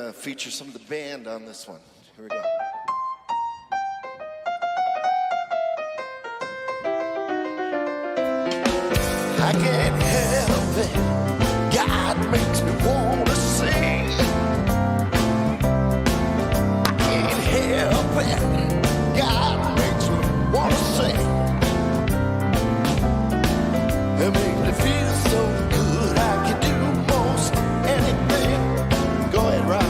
gonna feature some of the band on this one. Here we go. I can't help it, God makes me wanna sing. I can't help it, God makes me wanna sing. It makes me feel so good, I can do most anything. Go ahead, Rob.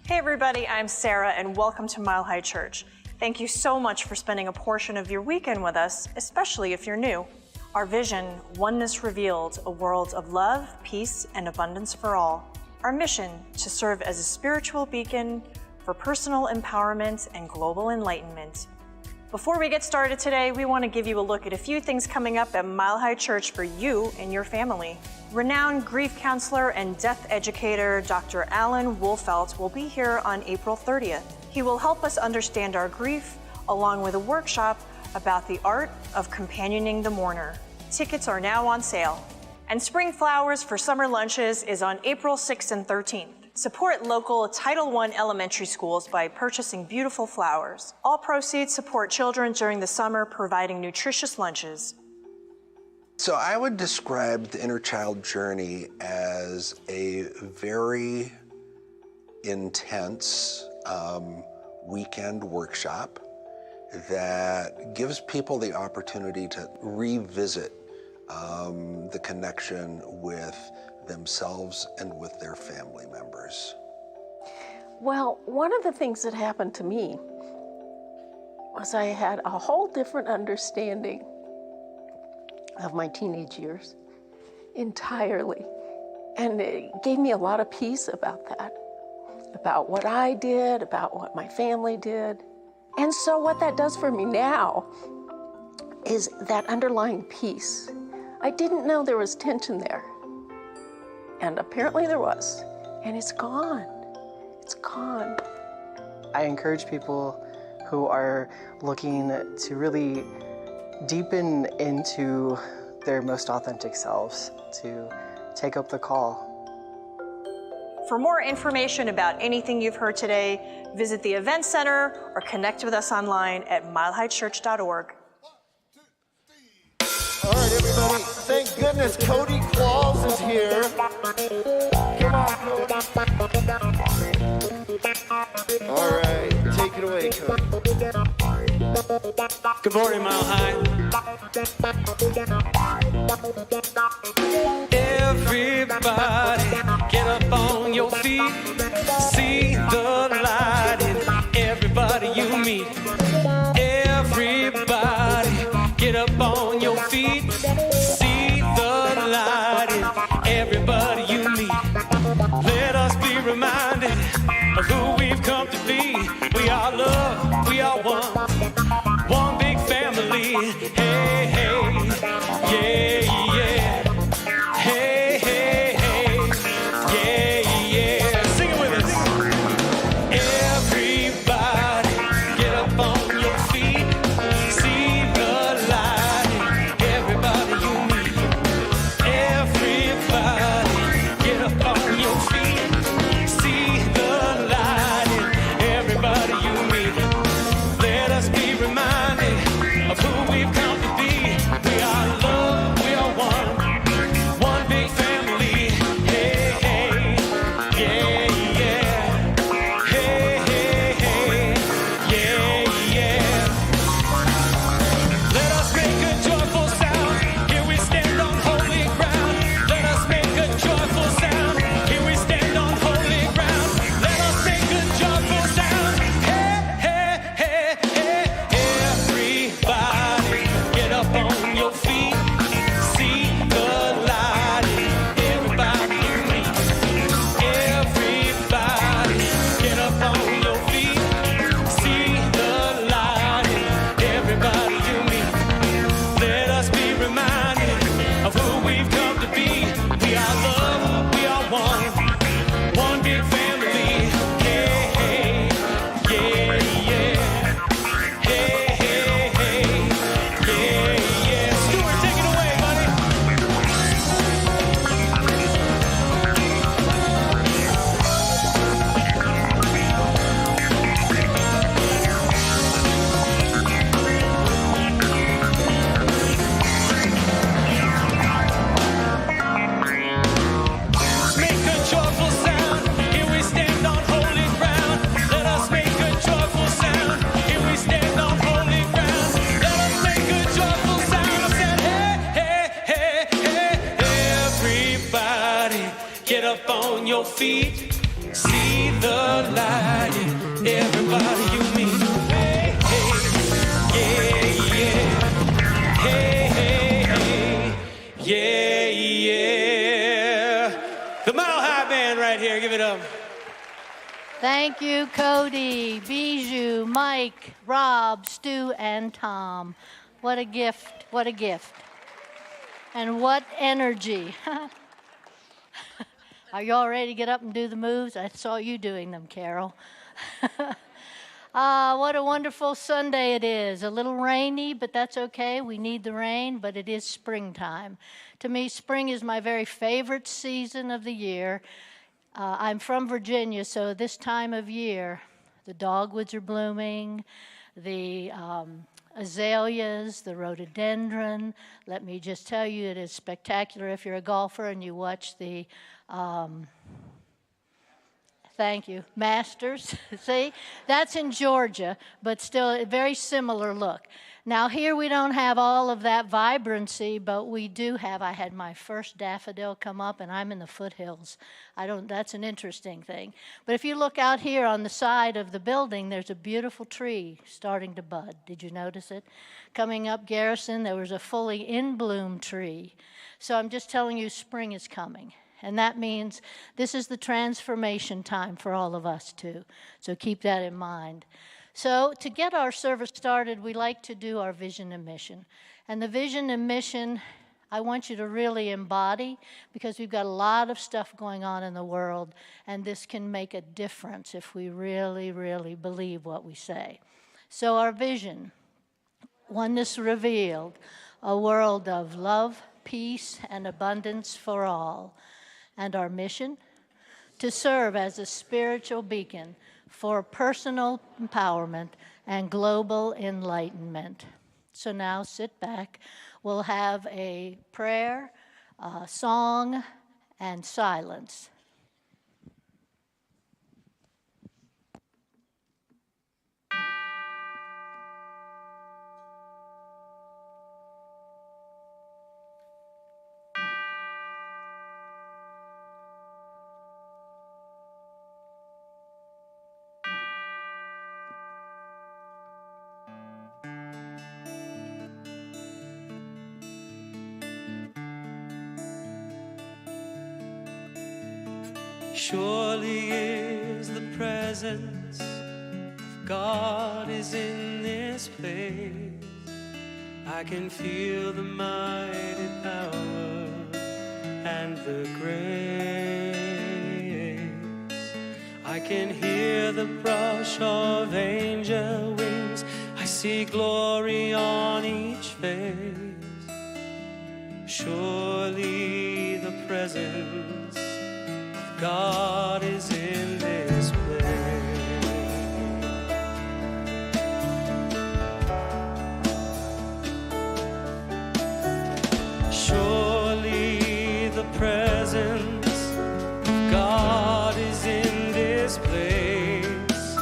Hey everybody, I'm Sarah and welcome to Mile High Church. Thank you so much for spending a portion of your weekend with us, especially if you're new. Our vision, Oneness Revealed, a world of love, peace, and abundance for all. Our mission, to serve as a spiritual beacon for personal empowerment and global enlightenment. Before we get started today, we want to give you a look at a few things coming up at Mile High Church for you and your family. Renowned grief counselor and death educator Dr. Alan Wolfelt will be here on April 30th. He will help us understand our grief, along with a workshop about the art of companioning the mourner. Tickets are now on sale. And Spring Flowers for Summer Lunches is on April 6th and 13th. Support local Title I elementary schools by purchasing beautiful flowers. All proceeds support children during the summer, providing nutritious lunches. So I would describe the inner child journey as a very intense weekend workshop. that gives people the opportunity to revisit the connection with themselves and with their family members. Well, one of the things that happened to me was I had a whole different understanding of my teenage years entirely. And it gave me a lot of peace about that, about what I did, about what my family did. And so what that does for me now is that underlying peace. I didn't know there was tension there. And apparently there was. And it's gone. It's gone. I encourage people who are looking to really deepen into their most authentic selves to take up the call. For more information about anything you've heard today, visit the Event Center or connect with us online at milehighchurch.org. All right, everybody. Thank goodness Cody Claus is here. Come on, Cody. All right, take it away, Cody. Good morning, Mile High. Everybody, get up on your feet. See the light in everybody you meet. Everybody, get up on your feet. See the light in everybody you meet. Let us be reminded of who we've come to be. We are love, we are one big family. Hey, hey, yeah, yeah. Hey, hey, hey, yeah, yeah. Sing it with us. Everybody, get up on your feet. See the light in everybody you meet. Everybody, get up on your feet. See the light in everybody you meet. Let us be reminded of who we've come to be. We are love, we are one big family. Hey, hey, yeah, yeah. Hey, hey, hey, yeah, yeah. Let us make a joyful sound. Here we stand on holy ground. Let us make a joyful sound. Here we stand on holy ground. Let us make a joyful sound. Hey, hey, hey, hey. Everybody, get up on your feet. See the light in everybody you meet. Everybody, get up on your feet. See the light in everybody you meet. Let us be reminded of who we've come to be. We are love, we are one big family. Hey, hey, yeah, yeah. Hey, hey, hey, yeah, yeah. Stuart, take it away, buddy. Make a joyful sound. Here we stand on holy ground. Let us make a joyful sound. Here we stand on holy ground. Let us make a joyful sound. I said, hey, hey, hey, hey. Everybody, get up on your feet. See the light in everybody you meet. Hey, hey, yeah, yeah. Hey, hey, hey, yeah, yeah. The Mile High Band right here, give it up. Thank you, Cody, Bijou, Mike, Rob, Stu, and Tom. What a gift, what a gift. And what energy. Are you all ready to get up and do the moves? I saw you doing them, Carol. What a wonderful Sunday it is. A little rainy, but that's okay. We need the rain, but it is springtime. To me, spring is my very favorite season of the year. I'm from Virginia, so this time of year, the dogwoods are blooming, the azaleas, the rhododendron. Let me just tell you, it is spectacular if you're a golfer and you watch the Thank you. Masters, see? That's in Georgia, but still a very similar look. Now here we don't have all of that vibrancy, but we do have, I had my first daffodil come up and I'm in the foothills. That's an interesting thing. But if you look out here on the side of the building, there's a beautiful tree starting to bud. Did you notice it? Coming up Garrison, there was a fully in bloom tree. So I'm just telling you, spring is coming. And that means this is the transformation time for all of us too. So keep that in mind. So to get our service started, we like to do our vision and mission. And the vision and mission, I want you to really embody, because we've got a lot of stuff going on in the world, and this can make a difference if we really, really believe what we say. So our vision, oneness revealed, a world of love, peace, and abundance for all. And our mission, to serve as a spiritual beacon for personal empowerment and global enlightenment. So now sit back. We'll have a prayer, a song, and silence. Surely is the presence of God is in this place. I can feel the mighty power and the grace. I can hear the brush of angel wings. I see glory on each face. Surely the presence God is in this place. Surely the presence of God is in this place.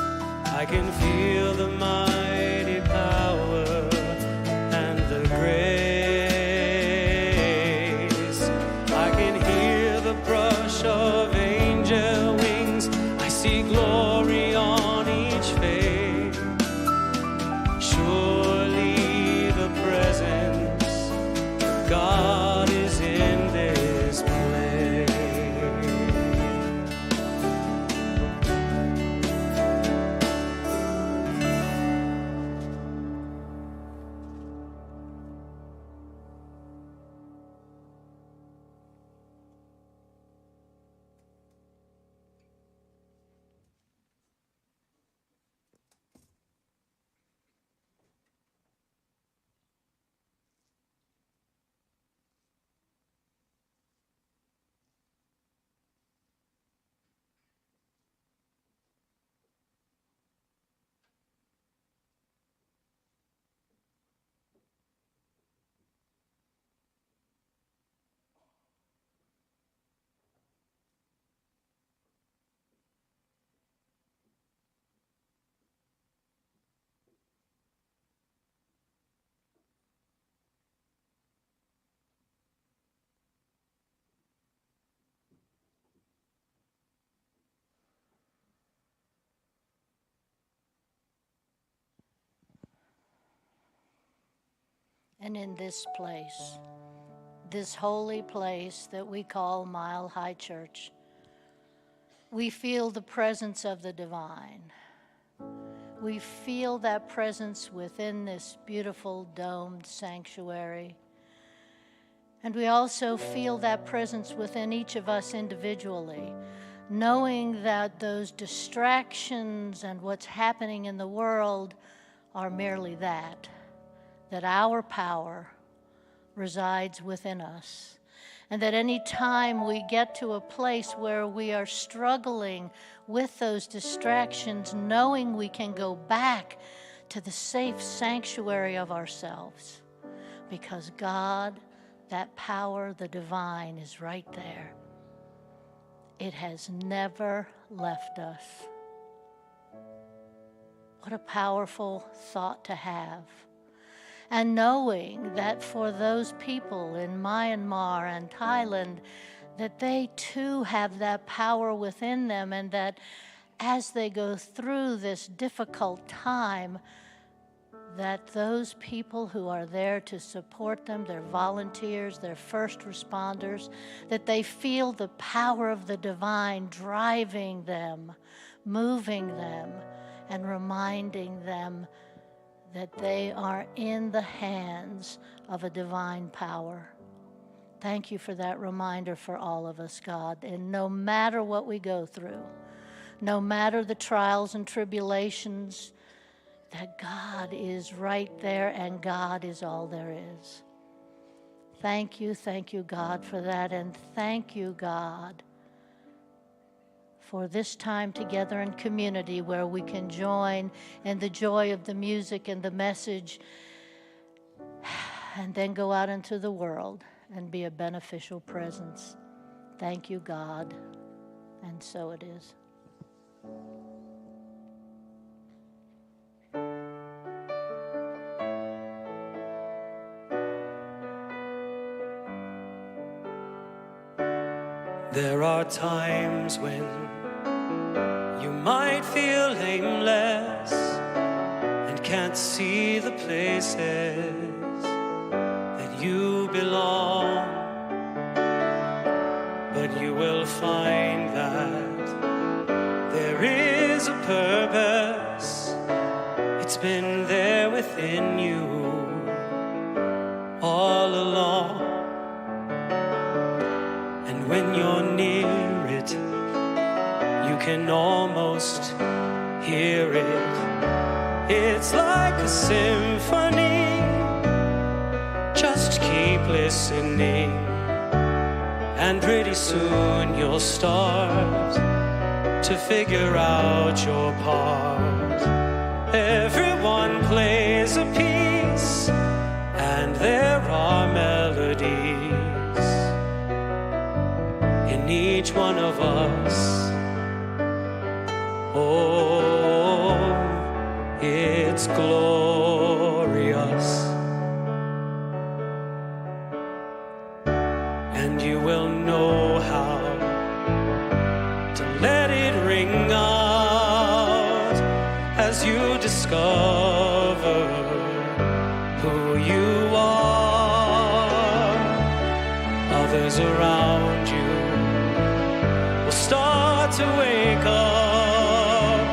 I can feel the mighty power and the grace. I can hear the brush of angel wings. I see glory on each face. Surely the presence of God is in this place. And in this place, this holy place that we call Mile High Church, we feel the presence of the divine. We feel that presence within this beautiful domed sanctuary. And we also feel that presence within each of us individually, knowing that those distractions and what's happening in the world are merely that our power resides within us. And that any time we get to a place where we are struggling with those distractions, knowing we can go back to the safe sanctuary of ourselves, because God, that power, the divine, is right there. it has never left us. What a powerful thought to have. And knowing that for those people in Myanmar and Thailand, that they too have that power within them, and that as they go through this difficult time, that those people who are there to support them, their volunteers, their first responders, that they feel the power of the divine driving them, moving them, and reminding them that they are in the hands of a divine power. Thank you for that reminder for all of us, God. And no matter what we go through, no matter the trials and tribulations, that God is right there and God is all there is. Thank you, God, for that. And thank you, God, for this time together in community where we can join in the joy of the music and the message and then go out into the world and be a beneficial presence. Thank you, God. And so it is. There are times when you might feel aimless and can't see the places that you belong, but you will find that there is a purpose. It's been there within you all along. When you're near it, you can almost hear it. It's like a symphony. Just keep listening, and pretty soon you'll start to figure out your part. Everyone plays a piece, and there are melodies in each one of us. Oh, it's glorious. And you will know how to let it ring out as you discover who you are. Others around you start to wake up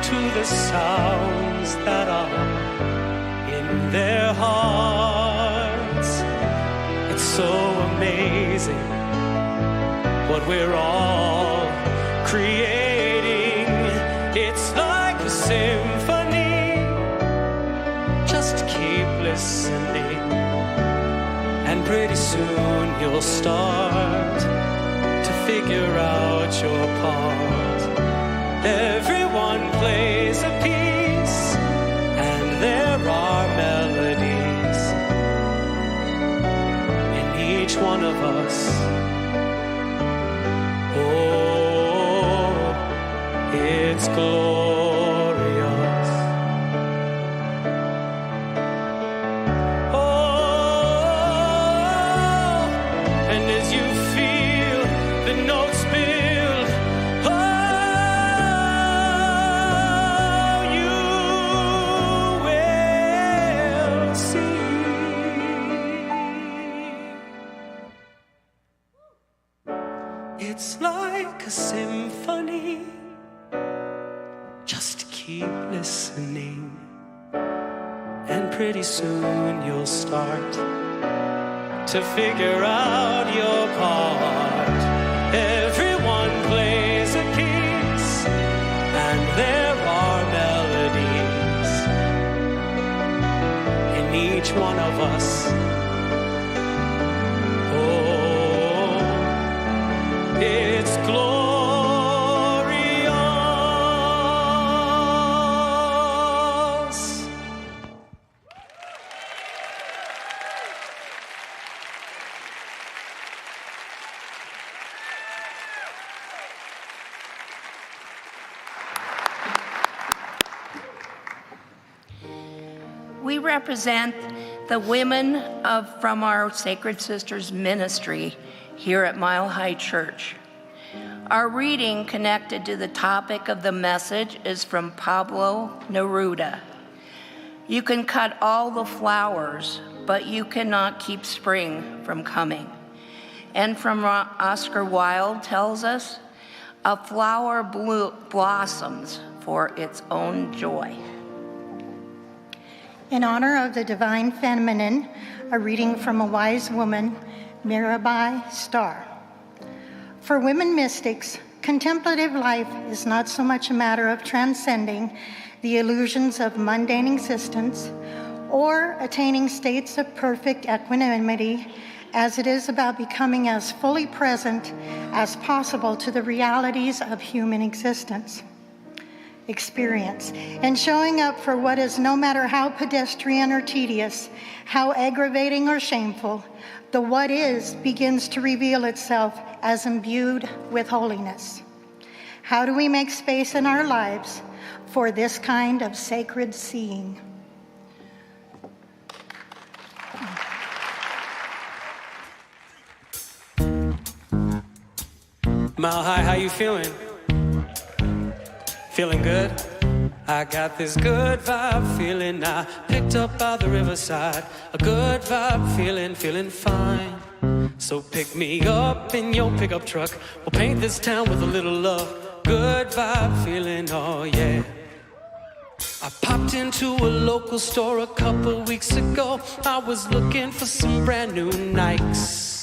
to the sounds that are in their hearts. It's so amazing what we're all creating. It's like a symphony. Just keep listening, and pretty soon you'll start figure out your part. Everyone plays a piece, and there are melodies in each one of us. Oh, it's glorious. Oh, and as you feel the notes build, oh, you will see. It's like a symphony. Just keep listening, and pretty soon you'll start to figure out your part. Everyone plays a piece, and there are melodies in each one of us. Oh, it's glorious. represent the women from our Sacred Sisters ministry here at Mile High Church. Our reading connected to the topic of the message is from Pablo Neruda. You can cut all the flowers, but you cannot keep spring from coming. And from Oscar Wilde tells us, a flower blossoms for its own joy. In honor of the divine feminine, a reading from a wise woman, Mirabai Starr. For women mystics, contemplative life is not so much a matter of transcending the illusions of mundane existence or attaining states of perfect equanimity, as it is about becoming as fully present as possible to the realities of human existence. Experience, and showing up for what is, no matter how pedestrian or tedious, how aggravating or shameful, the what is begins to reveal itself as imbued with holiness. How do we make space in our lives for this kind of sacred seeing? Mile High, how you feeling? Feeling good? I got this good vibe feeling I picked up by the riverside. A good vibe feeling fine. So pick me up in your pickup truck. We'll paint this town with a little love. Good vibe feeling, oh yeah. I popped into a local store a couple weeks ago. I was looking for some brand new Nikes.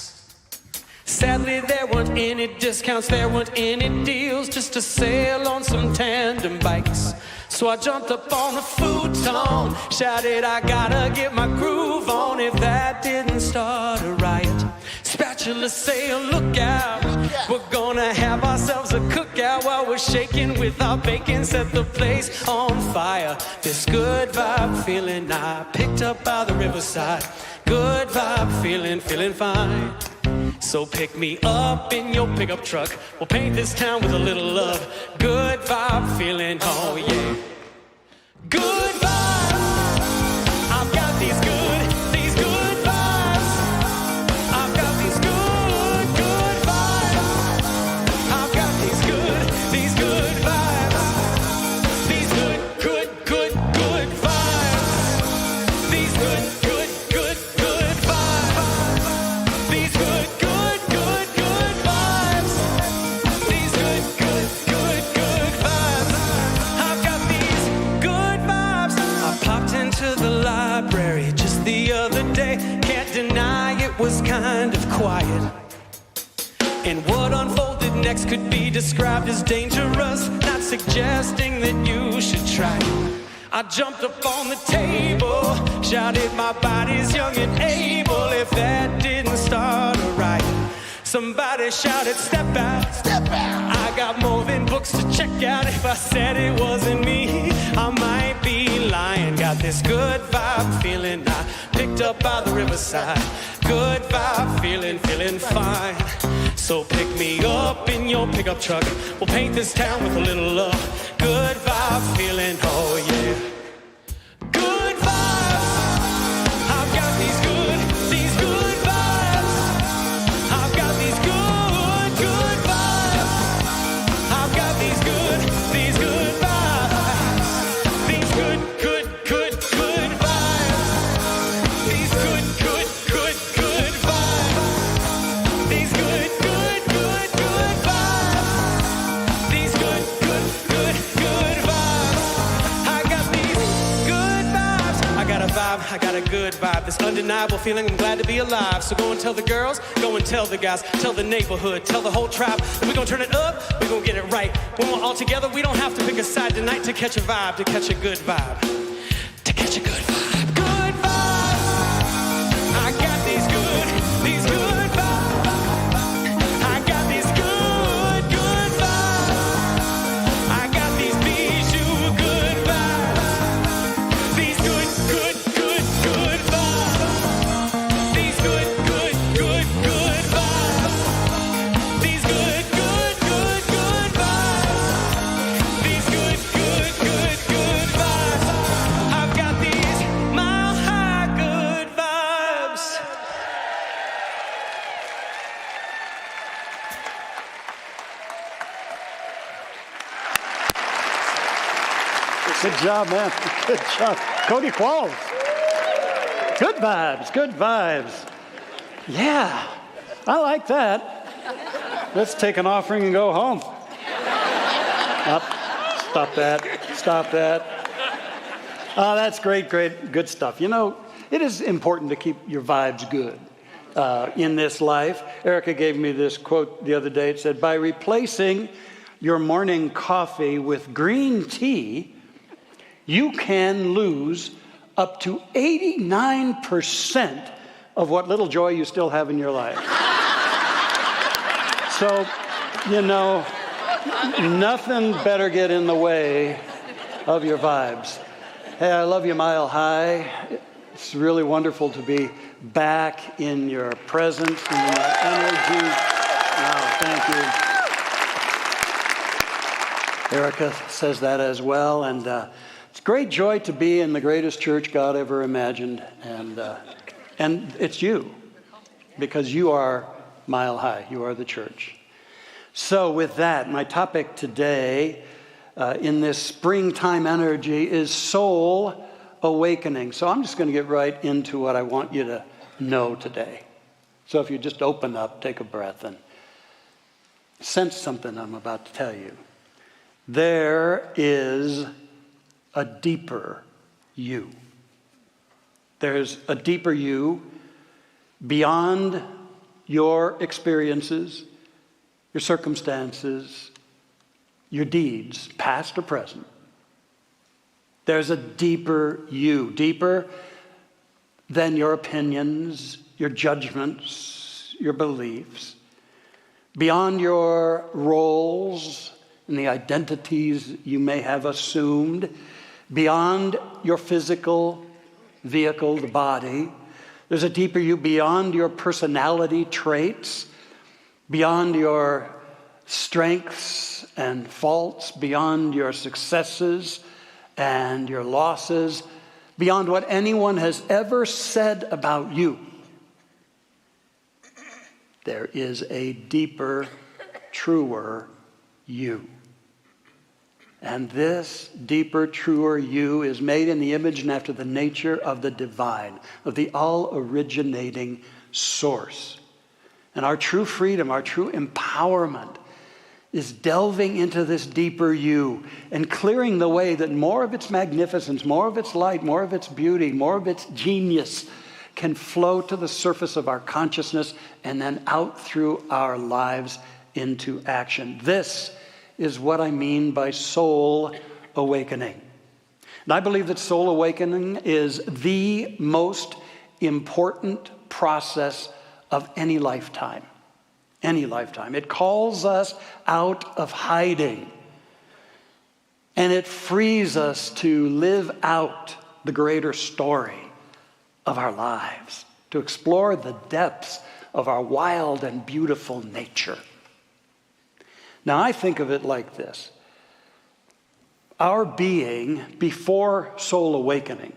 Sadly, there weren't any discounts, there weren't any deals, just a sale on some tandem bikes. So I jumped up on a futon, shouted, I gotta get my groove on. If that didn't start a riot, spatula sale, look out. We're gonna have ourselves a cookout while we're shaking with our bacon, set the place on fire. This good vibe feeling I picked up by the riverside. Good vibe feeling fine. So pick me up in your pickup truck. We'll paint this town with a little love. Good vibe feeling, oh yeah. Good vibes. I've got these good vibes. I've got these good vibes. I've got these good vibes. These good vibes. These good vibes. These good vibes. These good vibes. These good vibes. I've got these good vibes. I popped into the library just the other day. Can't deny it was kind of quiet. And what unfolded next could be described as dangerous, not suggesting that you should try. I jumped up on the table, shouted my body's young and able. If that didn't start a riot, somebody shouted, step out, step out. I got more than books to check out. If I said it wasn't me, I might be lying. Got this good vibe feeling I picked up by the riverside. Good vibe feeling fine. So pick me up in your pickup truck. We'll paint this town with a little love. Good vibe feeling, oh yeah. Good vibes. I've got these good vibes. I've got these good vibes. I've got these good vibes. These good vibes. These good vibes. These good vibes. These good vibes. These good vibes. I got these good vibes. I got a vibe, I got a good vibe. This undeniable feeling, I'm glad to be alive. So go and tell the girls, go and tell the guys, tell the neighborhood, tell the whole tribe that we're gonna turn it up, we're gonna get it right. When we're all together, we don't have to pick a side tonight to catch a vibe, to catch a good vibe. To catch a good vibe. Good vibes. I got these good vibes. I got these good vibes. I got these bijou good vibes. These good vibes. These good vibes. These good vibes. These good vibes. I've got these Good job, man. Good job. Cody Qualls. Good vibes, good vibes. Yeah, I like that. Let's take an offering and go home. Stop that. Oh, that's great, good stuff. You know, it is important to keep your vibes good in this life. Erica gave me this quote the other day. It said, by replacing your morning coffee with green tea, you can lose up to 89% of what little joy you still have in your life. So, you know, nothing better get in the way of your vibes. Hey, I love you, Mile High. It's really wonderful to be back in your presence and in your energy. Wow, thank you. Erica says that as well, and it's great joy to be in the greatest church God ever imagined, and it's you, because you are Mile High. You are the church. So with that, my topic today in this springtime energy is soul awakening. So I'm just going to get right into what I want you to know today. So if you just open up, take a breath, and sense something I'm about to tell you. There is a deeper you. There's a deeper you beyond your experiences, your circumstances, your deeds, past or present. There's a deeper you, deeper than your opinions, your judgments, your beliefs, beyond your roles and the identities you may have assumed, beyond your physical vehicle, the body. There's a deeper you beyond your personality traits, beyond your strengths and faults, beyond your successes and your losses, beyond what anyone has ever said about you. There is a deeper, truer you. And this deeper, truer you is made in the image and after the nature of the divine, of the all-originating source. And our true freedom, our true empowerment is delving into this deeper you and clearing the way that more of its magnificence, more of its light, more of its beauty, more of its genius can flow to the surface of our consciousness and then out through our lives into action. This is what I mean by soul awakening. And I believe that soul awakening is the most important process of any lifetime. Any lifetime. It calls us out of hiding. And it frees us to live out the greater story of our lives, to explore the depths of our wild and beautiful nature. Now, I think of it like this. Our being before soul awakening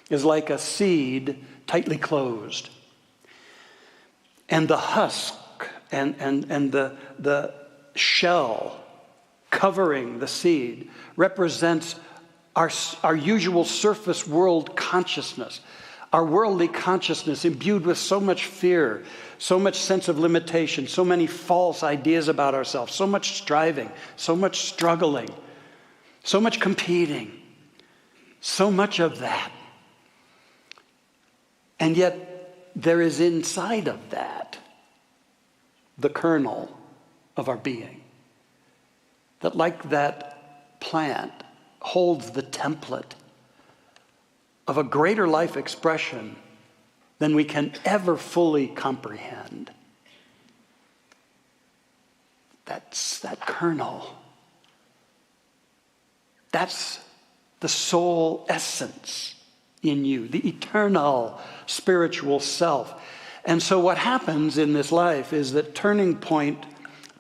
is like a seed tightly closed. And the husk and the shell covering the seed represents our usual surface world consciousness, our worldly consciousness imbued with so much fear, so much sense of limitation, so many false ideas about ourselves, so much striving, so much struggling, so much competing, so much of that. And yet there is inside of that the kernel of our being that, like that plant, holds the template of a greater life expression than we can ever fully comprehend. That's that kernel. That's the soul essence in you, the eternal spiritual self. And so what happens in this life is that turning point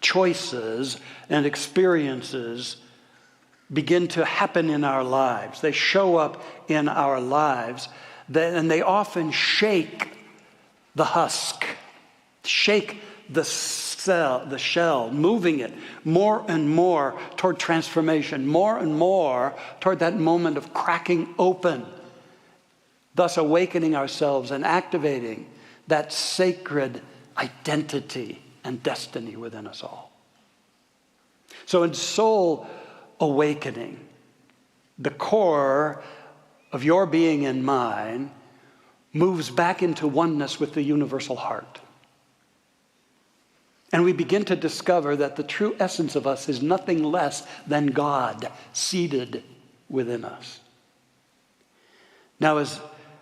choices and experiences begin to happen in our lives. They show up in our lives, and they often shake the husk, shake the shell, moving it more and more toward transformation, more and more toward that moment of cracking open, thus awakening ourselves and activating that sacred identity and destiny within us all. So in soul awakening, the core of your being and mine moves back into oneness with the universal heart. And we begin to discover that the true essence of us is nothing less than God seated within us. Now, as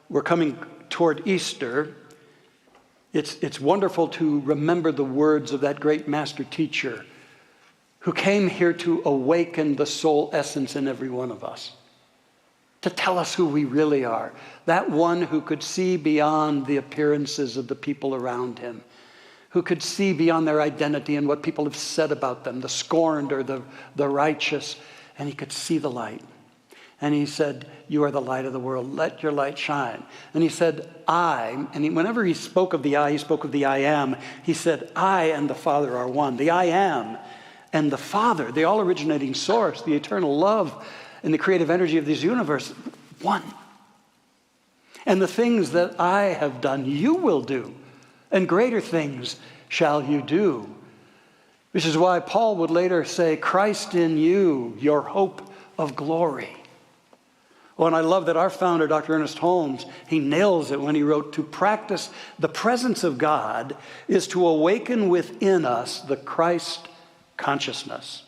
we're coming toward Easter, it's wonderful to remember the words of that great master teacher who came here to awaken the soul essence in every one of us, to tell us who we really are. That one who could see beyond the appearances of the people around him, who could see beyond their identity and what people have said about them, the scorned or the righteous, and he could see the light. And he said, you are the light of the world. Let your light shine. And he said, whenever he spoke of the I, he spoke of the I am. He said, I and the Father are one. The I am and the Father, the all-originating source, the eternal love and the creative energy of this universe, one. And the things that I have done, you will do. And greater things shall you do. Which is why Paul would later say, Christ in you, your hope of glory. Oh, and I love that our founder, Dr. Ernest Holmes, he nails it when he wrote, to practice the presence of God is to awaken within us the Christ consciousness.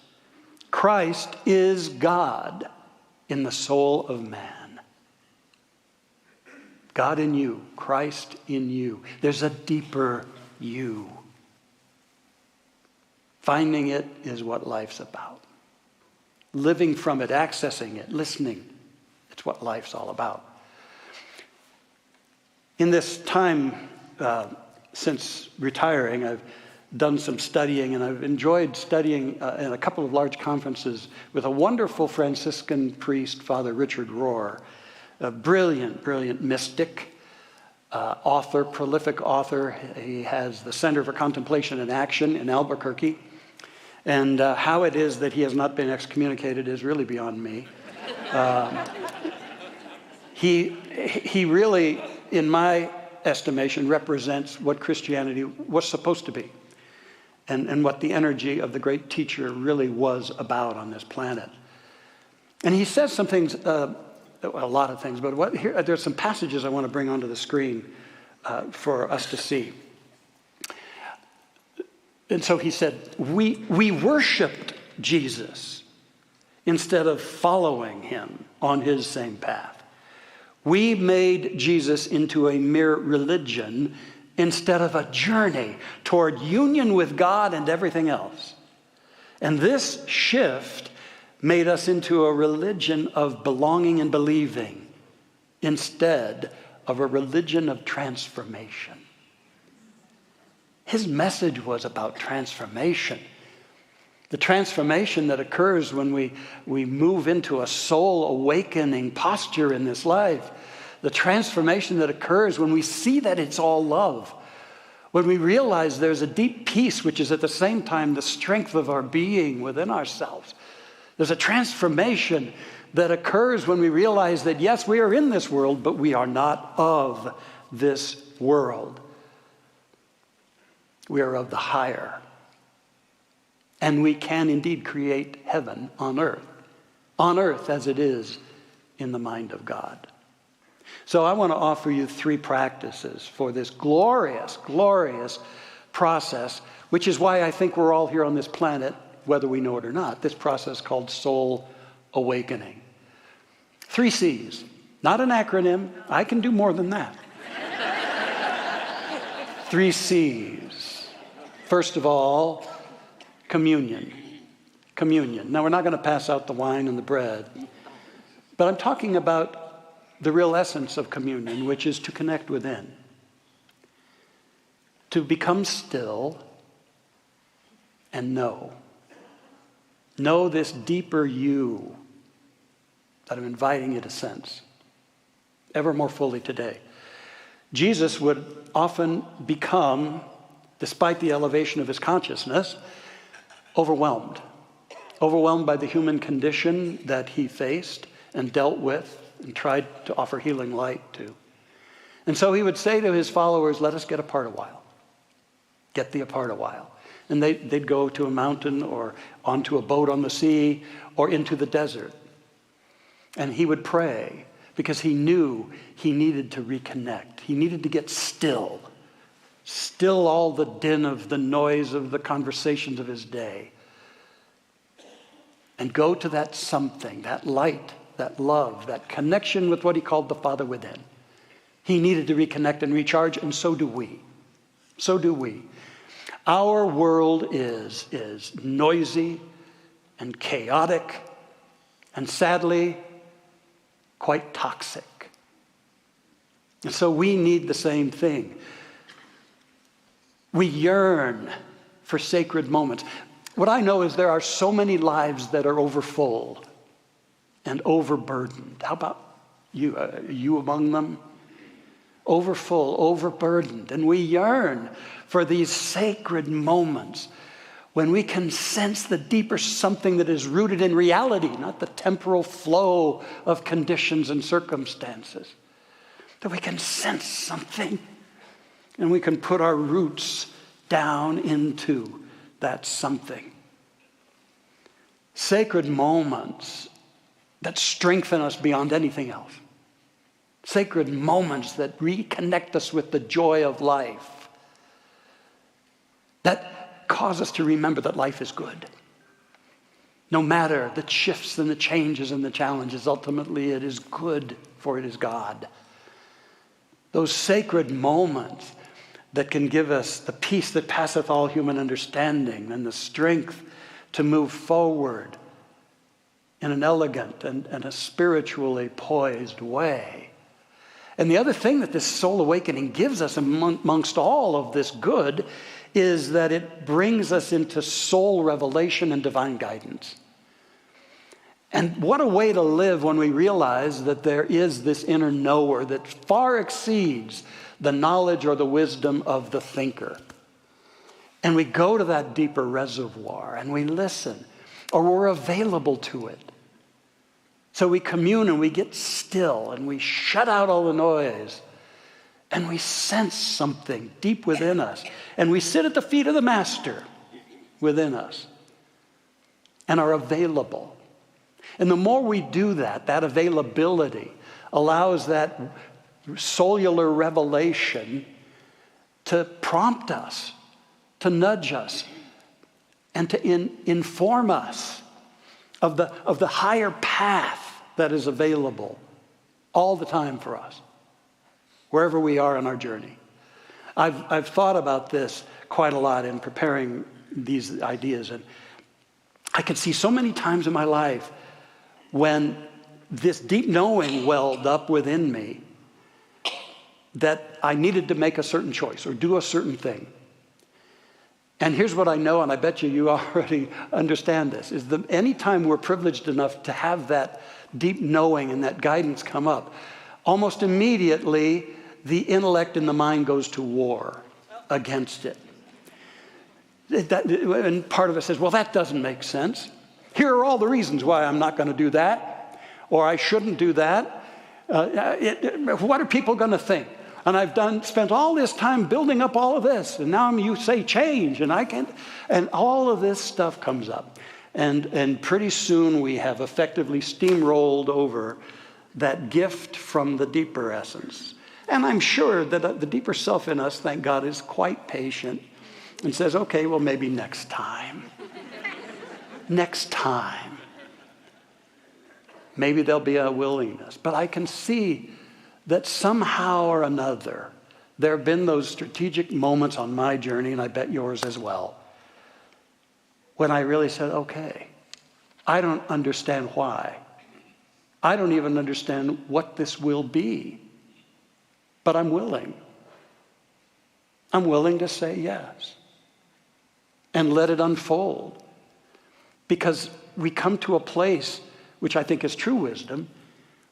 Christ is God in the soul of man. God in you, Christ in you. There's a deeper you. Finding it is what life's about. Living from it, accessing it, listening. It's what life's all about. In this time since retiring, I've done some studying, and I've enjoyed studying in a couple of large conferences with a wonderful Franciscan priest, Father Richard Rohr, a brilliant, brilliant mystic, author, prolific author. He has the Center for Contemplation and Action in Albuquerque. And how it is that he has not been excommunicated is really beyond me. He really, in my estimation, represents what Christianity was supposed to be and what the energy of the great teacher really was about on this planet. And he says some things, a lot of things, but there's some passages I want to bring onto the screen for us to see. And so he said, we worshiped Jesus instead of following him on his same path. We made Jesus into a mere religion instead of a journey toward union with God and everything else. And this shift made us into a religion of belonging and believing instead of a religion of transformation. His message was about transformation. The transformation that occurs when we move into a soul awakening posture in this life. The transformation that occurs when we see that it's all love. When we realize there's a deep peace which is at the same time the strength of our being within ourselves. There's a transformation that occurs when we realize that yes, we are in this world, but we are not of this world. We are of the higher. And we can indeed create heaven on earth as it is in the mind of God. So I want to offer you 3 practices for this glorious, glorious process, which is why I think we're all here on this planet, whether we know it or not, this process called soul awakening. 3 C's, not an acronym. I can do more than that. 3 C's. First of all, communion. Communion. Now, we're not going to pass out the wine and the bread, but I'm talking about the real essence of communion, which is to connect within. To become still and know. Know this deeper you that I'm inviting you to sense ever more fully today. Jesus would often become despite the elevation of his consciousness, overwhelmed. Overwhelmed by the human condition that he faced and dealt with and tried to offer healing light to. And so he would say to his followers, let us get apart a while. Get thee apart a while. And they'd go to a mountain or onto a boat on the sea or into the desert. And he would pray because he knew he needed to reconnect. He needed to get still. Still all the din of the noise of the conversations of his day. And go to that something, that light, that love, that connection with what he called the Father within. He needed to reconnect and recharge, and so do we. So do we. Our world is noisy and chaotic and sadly quite toxic. And so we need the same thing. We yearn for sacred moments. What I know is there are so many lives that are overfull and overburdened. How about you? You among them? Overfull, overburdened. And we yearn for these sacred moments when we can sense the deeper something that is rooted in reality, not the temporal flow of conditions and circumstances. That we can sense something and we can put our roots down into that something. Sacred moments that strengthen us beyond anything else. Sacred moments that reconnect us with the joy of life. That cause us to remember that life is good. No matter the shifts and the changes and the challenges, ultimately it is good, for it is God. Those sacred moments that can give us the peace that passeth all human understanding and the strength to move forward in an elegant and a spiritually poised way. And the other thing that this soul awakening gives us amongst all of this good is that it brings us into soul revelation and divine guidance. And what a way to live when we realize that there is this inner knower that far exceeds the knowledge or the wisdom of the thinker. And we go to that deeper reservoir and we listen, or we're available to it. So we commune and we get still and we shut out all the noise and we sense something deep within us. And we sit at the feet of the Master within us and are available. And the more we do that, that availability allows that cellular revelation to prompt us, to nudge us, and to inform us of the higher path that is available all the time for us, wherever we are in our journey. I've thought about this quite a lot in preparing these ideas, and I could see so many times in my life when this deep knowing welled up within me that I needed to make a certain choice or do a certain thing. And here's what I know, and I bet you already understand this, is that anytime we're privileged enough to have that deep knowing and that guidance come up, almost immediately the intellect and the mind goes to war against it. And part of it says, well, that doesn't make sense. Here are all the reasons why I'm not going to do that, or I shouldn't do that. What are people going to think? And I've spent all this time building up all of this, and now you say change, and I can't, and all of this stuff comes up. And pretty soon we have effectively steamrolled over that gift from the deeper essence. And I'm sure that the deeper self in us, thank God, is quite patient and says, okay, well, maybe next time. Next time. Maybe there'll be a willingness. But I can see that somehow or another, there have been those strategic moments on my journey, and I bet yours as well, when I really said, okay, I don't understand why. I don't even understand what this will be, but I'm willing. I'm willing to say yes and let it unfold, because we come to a place, which I think is true wisdom,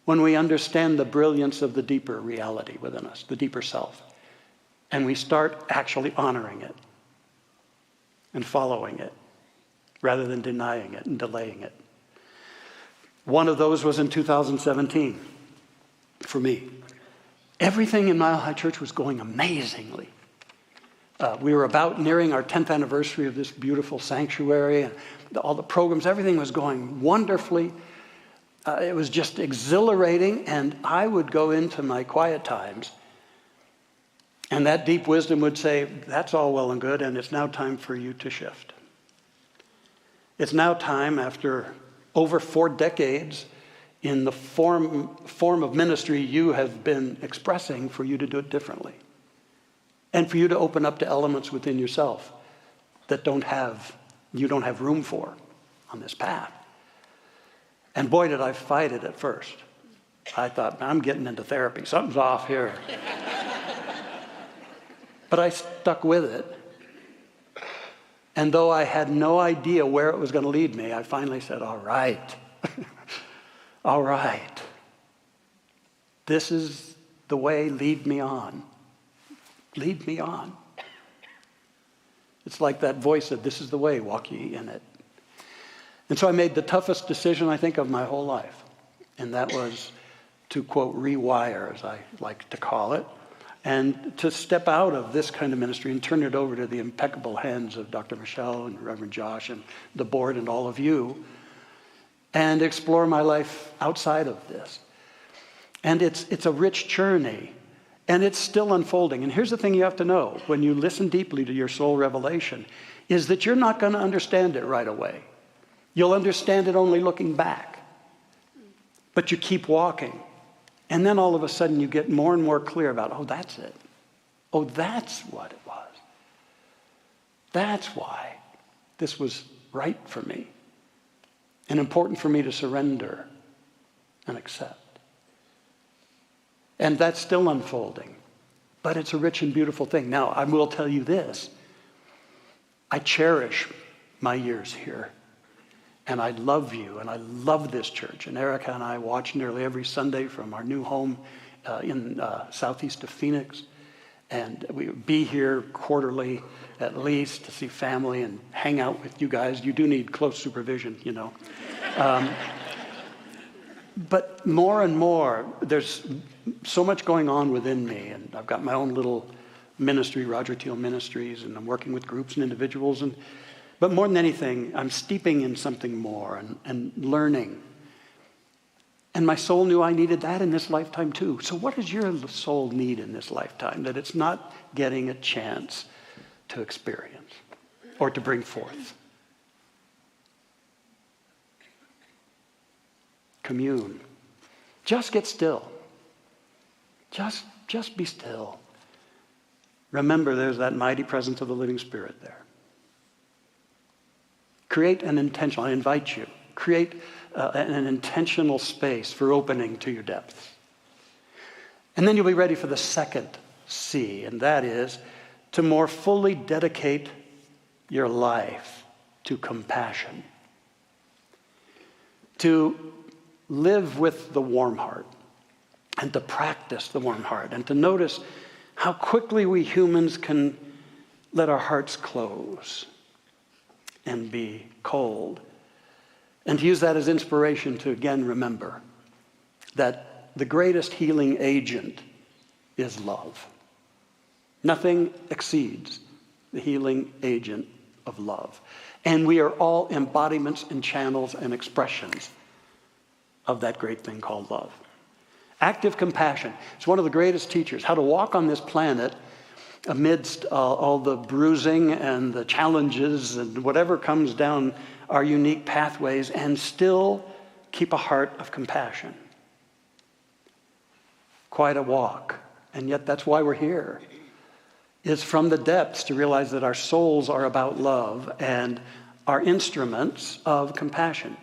when we understand the brilliance of the deeper reality within us, the deeper self, and we start actually honoring it and following it rather than denying it and delaying it. One of those was in 2017 for me. Everything in Mile High Church was going amazingly. We were about nearing our 10th anniversary of this beautiful sanctuary, and all the programs, everything was going wonderfully. It was just exhilarating, and I would go into my quiet times, and that deep wisdom would say, that's all well and good, and it's now time for you to shift. It's now time, after over 4 decades in the form of ministry you have been expressing, for you to do it differently. And for you to open up to elements within yourself that you don't have room for on this path. And boy, did I fight it at first. I thought, I'm getting into therapy. Something's off here. But I stuck with it. And though I had no idea where it was going to lead me, I finally said, all right. All right. This is the way, lead me on. Lead me on. It's like that voice said, this is the way, walk ye in it. And so I made the toughest decision, I think, of my whole life. And that was to, quote, rewire, as I like to call it, and to step out of this kind of ministry and turn it over to the impeccable hands of Dr. Michelle and Reverend Josh and the board and all of you, and explore my life outside of this. And it's a rich journey. And it's still unfolding. And here's the thing you have to know when you listen deeply to your soul revelation, is that you're not going to understand it right away. You'll understand it only looking back. But you keep walking. And then all of a sudden you get more and more clear about, oh, that's it. Oh, that's what it was. That's why this was right for me and important for me to surrender and accept. And that's still unfolding. But it's a rich and beautiful thing. Now, I will tell you this. I cherish my years here. And I love you, and I love this church. And Erica and I watch nearly every Sunday from our new home in southeast of Phoenix. And we be here quarterly at least to see family and hang out with you guys. You do need close supervision, you know. But more and more, there's so much going on within me, and I've got my own little ministry, Roger Teel Ministries, and I'm working with groups and individuals. But more than anything, I'm steeping in something more and learning. And my soul knew I needed that in this lifetime too. So what does your soul need in this lifetime that it's not getting a chance to experience or to bring forth? Commune. Just get still. Just be still. Remember, there's that mighty presence of the living Spirit there. Create an intentional, I invite you, create an intentional space for opening to your depths. And then you'll be ready for the second C, and that is to more fully dedicate your life to compassion. To live with the warm heart and to practice the warm heart and to notice how quickly we humans can let our hearts close and be cold. And to use that as inspiration to again remember that the greatest healing agent is love. Nothing exceeds the healing agent of love. And we are all embodiments and channels and expressions of that great thing called love. Active compassion. It's one of the greatest teachers. How to walk on this planet amidst all the bruising and the challenges and whatever comes down our unique pathways and still keep a heart of compassion. Quite a walk. And yet that's why we're here. Is from the depths to realize that our souls are about love and are instruments of compassion.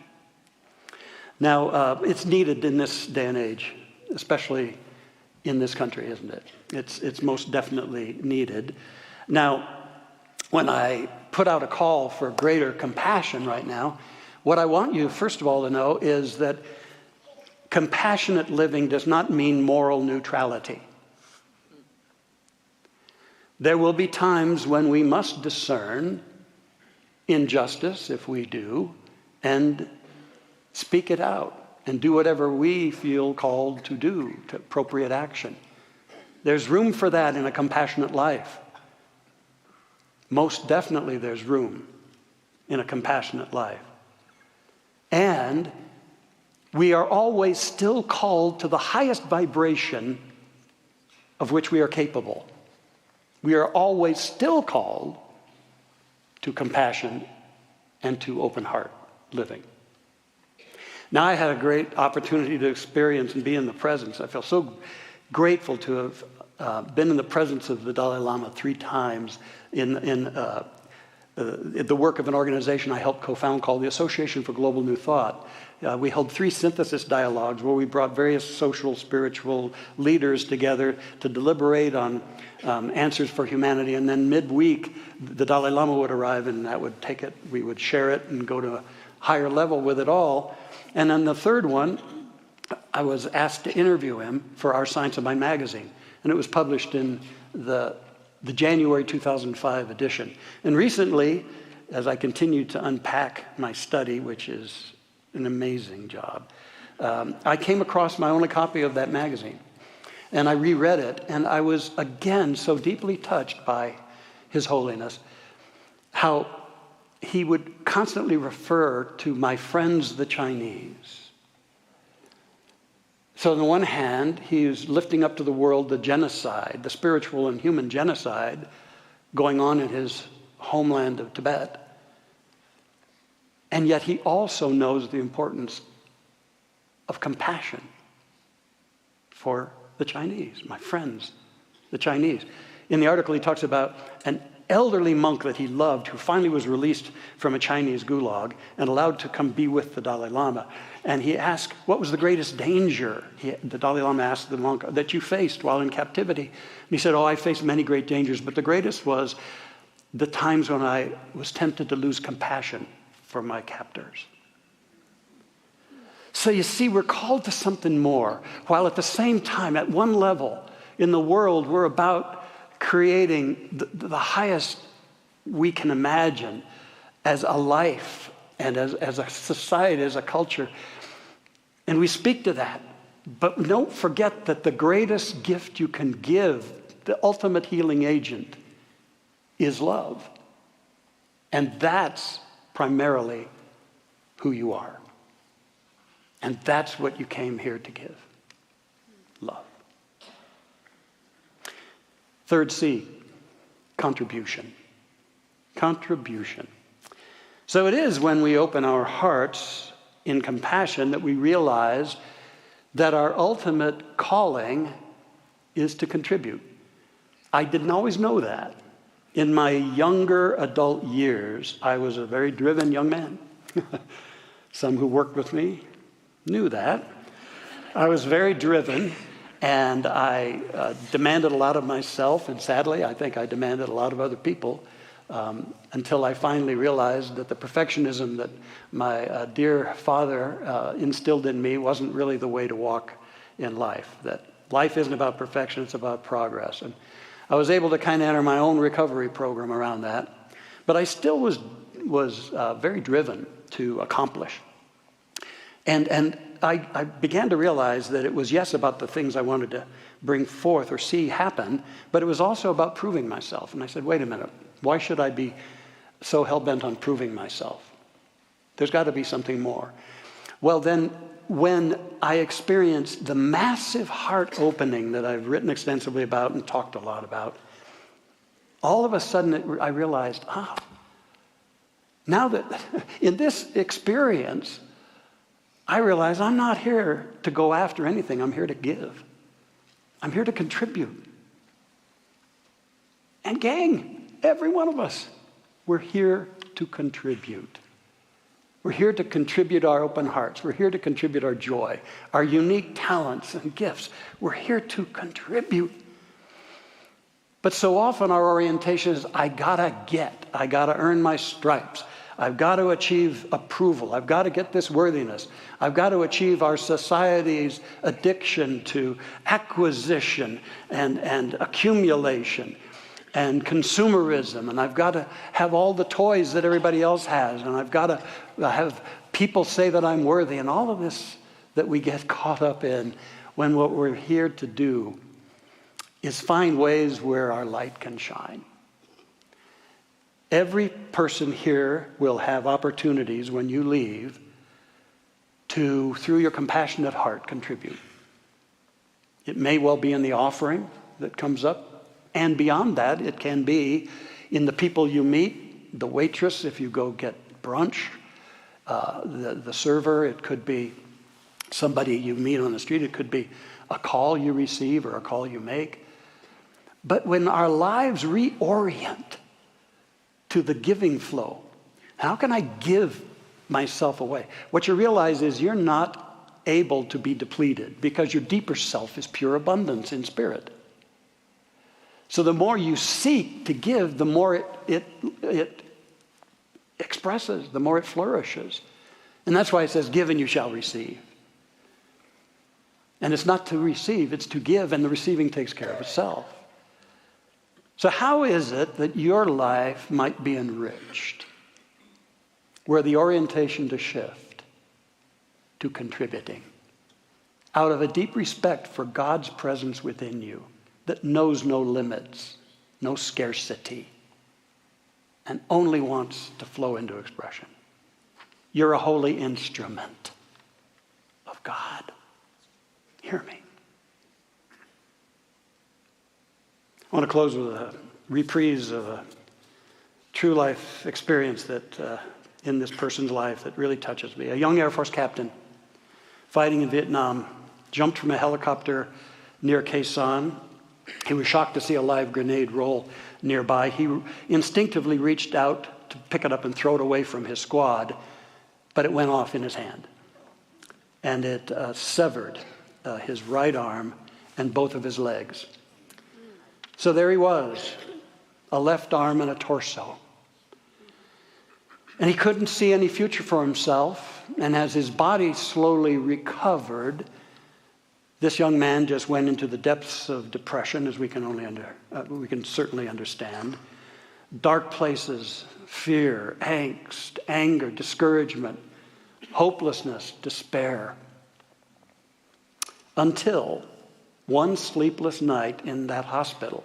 Now, it's needed in this day and age, especially in this country, isn't it? It's most definitely needed. Now, when I put out a call for greater compassion right now, what I want you, first of all, to know is that compassionate living does not mean moral neutrality. There will be times when we must discern injustice if we do, and speak it out and do whatever we feel called to do, to appropriate action. There's room for that in a compassionate life. Most definitely there's room in a compassionate life. And we are always still called to the highest vibration of which we are capable. We are always still called to compassion and to open heart living. Now, I had a great opportunity to experience and be in the presence. I feel so grateful to have been in the presence of the Dalai Lama 3 times in the work of an organization I helped co-found called the Association for Global New Thought. We held 3 synthesis dialogues where we brought various social, spiritual leaders together to deliberate on answers for humanity. And then midweek, the Dalai Lama would arrive, and that would take it, we would share it and go to a higher level with it all. And then the third one, I was asked to interview him for our Science of Mind magazine. And it was published in the January 2005 edition. And recently, as I continued to unpack my study, which is an amazing job, I came across my only copy of that magazine. And I reread it, and I was again so deeply touched by His Holiness, how he would constantly refer to my friends, the Chinese. So on the one hand, he is lifting up to the world the genocide, the spiritual and human genocide going on in his homeland of Tibet. And yet he also knows the importance of compassion for the Chinese, my friends, the Chinese. In the article, he talks about an elderly monk that he loved who finally was released from a Chinese gulag and allowed to come be with the Dalai Lama. And he asked, what was the greatest danger, the Dalai Lama asked the monk, that you faced while in captivity? And he said, I faced many great dangers, but the greatest was the times when I was tempted to lose compassion for my captors. So you see, we're called to something more, while at the same time, at one level, in the world, we're about creating the highest we can imagine as a life and as a society, as a culture. And we speak to that. But don't forget that the greatest gift you can give, the ultimate healing agent, is love. And that's primarily who you are. And that's what you came here to give. Love. Third C, contribution. Contribution. So it is when we open our hearts in compassion that we realize that our ultimate calling is to contribute. I didn't always know that. In my younger adult years, I was a very driven young man. Some who worked with me knew that. I was very driven, and I demanded a lot of myself, and sadly, I think I demanded a lot of other people, until I finally realized that the perfectionism that my dear father instilled in me wasn't really the way to walk in life, that life isn't about perfection, it's about progress. And I was able to kind of enter my own recovery program around that, but I still was very driven to accomplish. And I began to realize that it was, yes, about the things I wanted to bring forth or see happen, but it was also about proving myself. And I said, wait a minute, why should I be so hell-bent on proving myself? There's got to be something more. Well, then, when I experienced the massive heart opening that I've written extensively about and talked a lot about, all of a sudden I realized, now that in this experience, I realize I'm not here to go after anything. I'm here to give. I'm here to contribute. And gang, every one of us, we're here to contribute. We're here to contribute our open hearts. We're here to contribute our joy, our unique talents and gifts. We're here to contribute. But so often our orientation is, I gotta earn my stripes. I've got to achieve approval. I've got to get this worthiness. I've got to achieve our society's addiction to acquisition and accumulation. and consumerism, and I've got to have all the toys that everybody else has, and I've got to have people say that I'm worthy, and all of this that we get caught up in, when what we're here to do is find ways where our light can shine. Every person here will have opportunities when you leave to, through your compassionate heart, contribute. It may well be in the offering that comes up, and beyond that, it can be in the people you meet, the waitress if you go get brunch, the server. It could be somebody you meet on the street. It could be a call you receive or a call you make. But when our lives reorient to the giving flow, how can I give myself away? What you realize is you're not able to be depleted because your deeper self is pure abundance in spirit. So the more you seek to give, the more it expresses, the more it flourishes. And that's why it says, give and you shall receive. And it's not to receive, it's to give, and the receiving takes care of itself. So how is it that your life might be enriched, where the orientation to shift to contributing out of a deep respect for God's presence within you that knows no limits, no scarcity, and only wants to flow into expression? You're a holy instrument of God. Hear me. I want to close with a reprise of a true life experience that in this person's life that really touches me. A young Air Force captain fighting in Vietnam jumped from a helicopter near Khe Sanh. He was shocked to see a live grenade roll nearby. He instinctively reached out to pick it up and throw it away from his squad, but it went off in his hand. And it severed his right arm and both of his legs. So there he was, a left arm and a torso. And he couldn't see any future for himself. And as his body slowly recovered, this young man just went into the depths of depression, as we can certainly understand. Dark places, fear, angst, anger, discouragement, hopelessness, despair. Until one sleepless night in that hospital,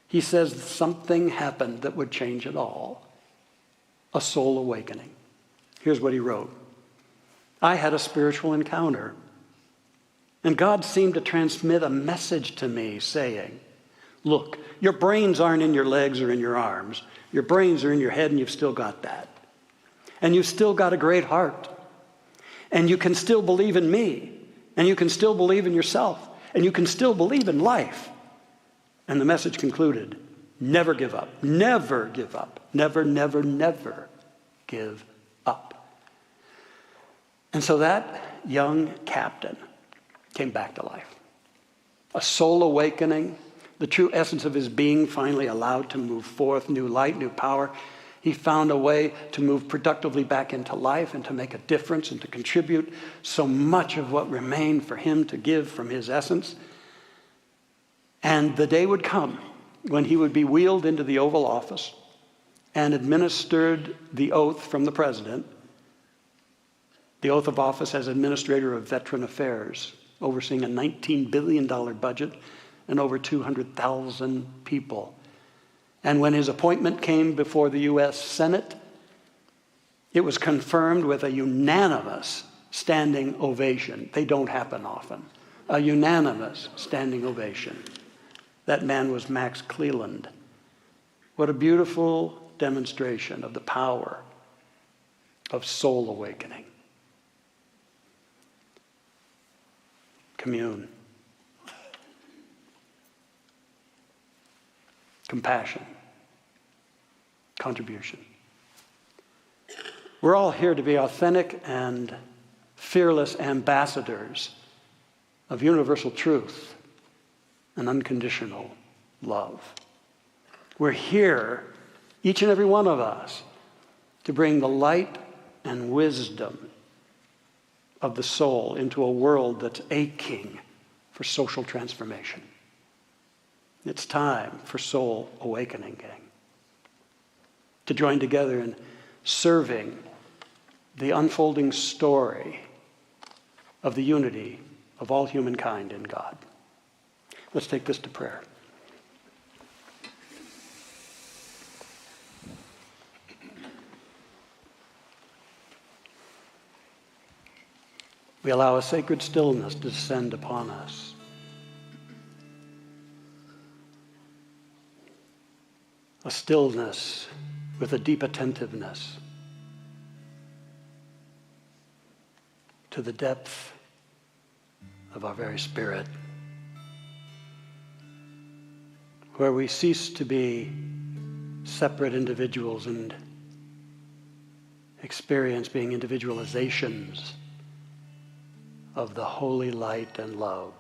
he says something happened that would change it all. A soul awakening. Here's what he wrote. I had a spiritual encounter, and God seemed to transmit a message to me saying, look, your brains aren't in your legs or in your arms. Your brains are in your head, and you've still got that. And you've still got a great heart. And you can still believe in me. And you can still believe in yourself. And you can still believe in life. And the message concluded, never give up. Never give up. Never, never, never give up. And so that young captain came back to life. A soul awakening, the true essence of his being finally allowed to move forth, new light, new power. He found a way to move productively back into life and to make a difference and to contribute so much of what remained for him to give from his essence. And the day would come when he would be wheeled into the Oval Office and administered the oath from the president, the oath of office as Administrator of Veteran Affairs, overseeing a $19 billion budget and over 200,000 people. And when his appointment came before the U.S. Senate, it was confirmed with a unanimous standing ovation. They don't happen often. A unanimous standing ovation. That man was Max Cleland. What a beautiful demonstration of the power of soul awakening. Commune. Compassion. Contribution. We're all here to be authentic and fearless ambassadors of universal truth and unconditional love. We're here, each and every one of us, to bring the light and wisdom of the soul into a world that's aching for social transformation. It's time for soul awakening, gang. To join together in serving the unfolding story of the unity of all humankind in God. Let's take this to prayer. We allow a sacred stillness to descend upon us. A stillness with a deep attentiveness to the depth of our very spirit, where we cease to be separate individuals and experience being individualizations of the holy light and love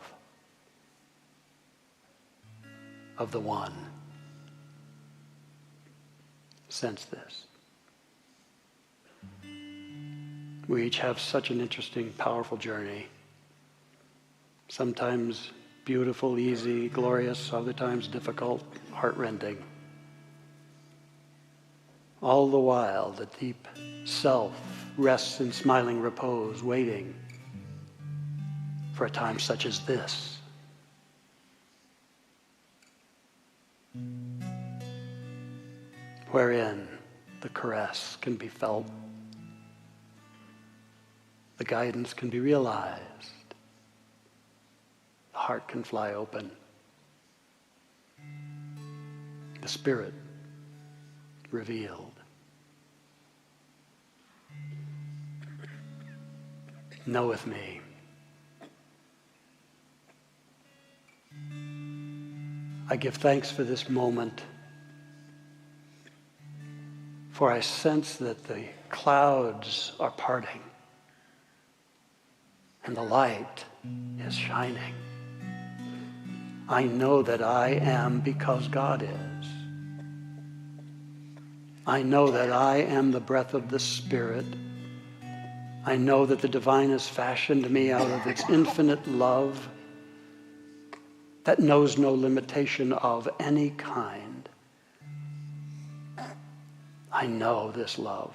of the one. Sense this. We each have such an interesting, powerful journey. Sometimes beautiful, easy, glorious, other times difficult, heartrending. All the while, the deep self rests in smiling repose, waiting for a time such as this. Wherein the caress can be felt, the guidance can be realized, the heart can fly open, the spirit revealed. Knoweth me. I give thanks for this moment, for I sense that the clouds are parting and the light is shining. I know that I am because God is. I know that I am the breath of the Spirit. I know that the divine has fashioned me out of its infinite love that knows no limitation of any kind. I know this love.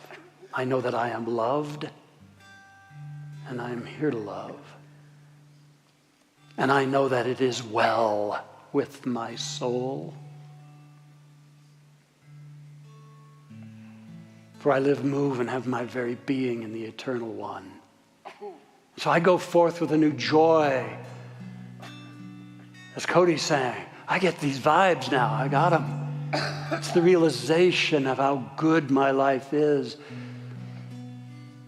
I know that I am loved, and I am here to love. And I know that it is well with my soul. For I live, move, and have my very being in the Eternal One. So I go forth with a new joy. As Cody sang, I get these vibes now. I got them. It's the realization of how good my life is.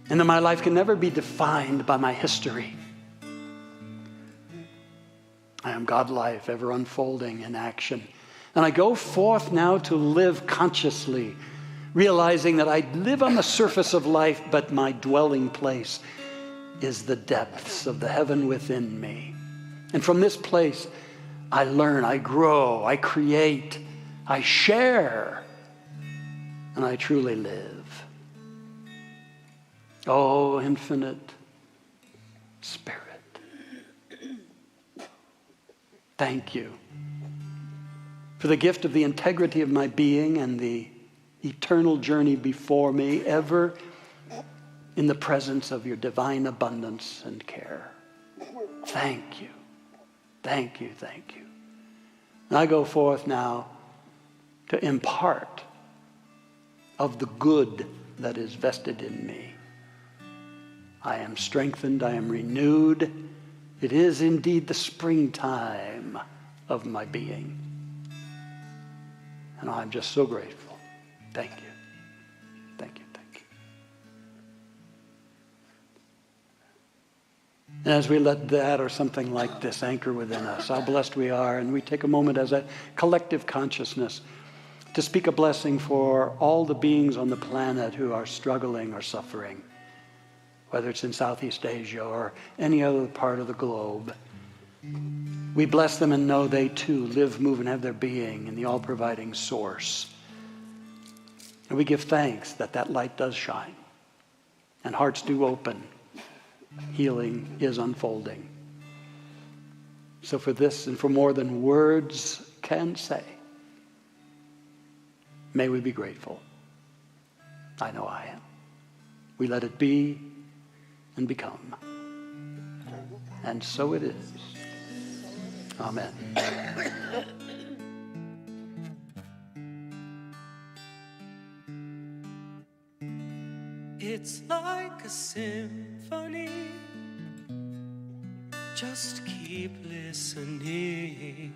And that my life can never be defined by my history. I am God life, ever unfolding in action. And I go forth now to live consciously, realizing that I live on the surface of life, but my dwelling place is the depths of the heaven within me. And from this place, I learn, I grow, I create, I share, and I truly live. Oh, infinite Spirit, thank you for the gift of the integrity of my being and the eternal journey before me, ever in the presence of your divine abundance and care. Thank you. Thank you, thank you. And I go forth now to impart of the good that is vested in me. I am strengthened, I am renewed. It is indeed the springtime of my being. And I'm just so grateful. Thank you. Thank you, thank you. And as we let that or something like this anchor within us, how blessed we are, and we take a moment as a collective consciousness to speak a blessing for all the beings on the planet who are struggling or suffering, whether it's in Southeast Asia or any other part of the globe. We bless them and know they too live, move, and have their being in the all-providing source. And we give thanks that that light does shine and hearts do open. Healing is unfolding. So for this and for more than words can say. May we be grateful. I know I am. We let it be and become. And so it is. Amen. It's like a symphony. Just keep listening,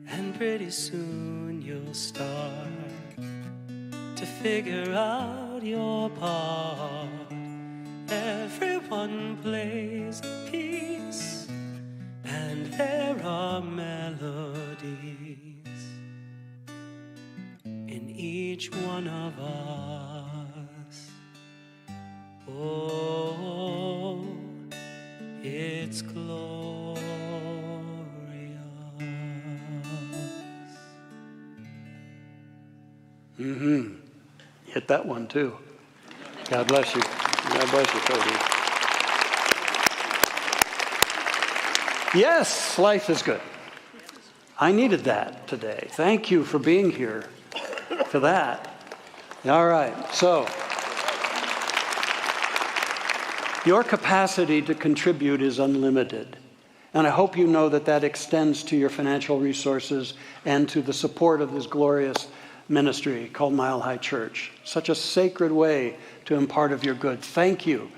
and pretty soon you'll start to figure out your part. Everyone plays a piece, and there are melodies in each one of us. Oh, it's glorious. Hit that one too. God bless you. God bless you, Cody. Yes, life is good. I needed that today. Thank you for being here for that. All right, so your capacity to contribute is unlimited. And I hope you know that that extends to your financial resources and to the support of this glorious ministry called Mile High Church. Such a sacred way to impart of your good. Thank you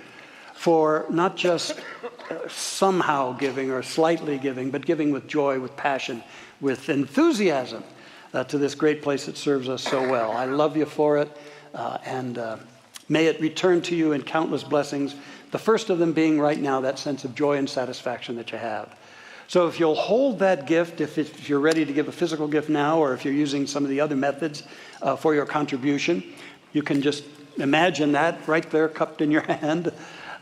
for not just somehow giving or slightly giving, but giving with joy, with passion, with enthusiasm to this great place that serves us so well. I love you for it, and may it return to you in countless blessings, the first of them being right now that sense of joy and satisfaction that you have. So if you'll hold that gift, if you're ready to give a physical gift now, or if you're using some of the other methods for your contribution, you can just imagine that right there cupped in your hand.